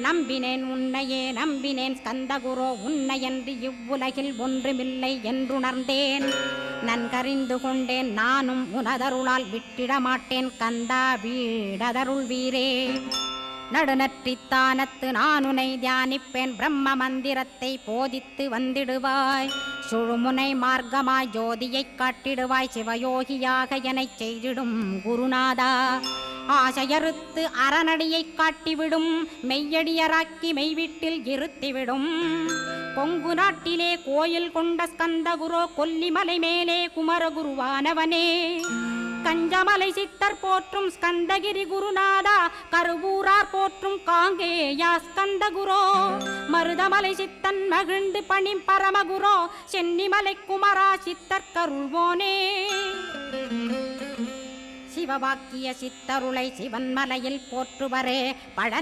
நம்பினேன் உன்னையே நம்பினேன் ஸ்கந்தகுரோ உன்னையன்றி இவ்வுலகில் ஒன்றுமில்லை என்றுணர்ந்தேன். நன்கறிந்து கொண்டேன் நானும் உனதருளால் விட்டிட மாட்டேன் கந்தா வீடதருள் வீரே. நடுநற்றித்தானத்து நானுனை தியானிப்பேன் பிரம்ம மந்திரத்தை போதித்து வந்திடுவாய். சுழுமுனை மார்க்கமாய் ஜோதியைக் காட்டிடுவாய் சிவயோகியாக எனச் செய்திடும் குருநாதா. ஆசையறுத்து அறநடியைக் காட்டிவிடும் மெய்யடியராக்கி மெய்வீட்டில் இருத்திவிடும். கொங்கு நாட்டிலே கோயில் கொண்ட ஸ்கந்தகுரோ கொல்லிமலை மேலே குமரகுருவானவனே. கஞ்சமலை சித்தர் போற்றும் ஸ்கந்தகிரி குருநாதா கருவூரார் போற்றும் காங்கேயா ஸ்கந்தகுரோ. மருதமலை சித்தன் மகிழ்ந்து பணி பரமகுரோ சென்னிமலை குமரா சித்தர் கருள்வோனே. சிவவாக்கிய சித்தருளை சிவன்மலையில் போற்றுவரே பழ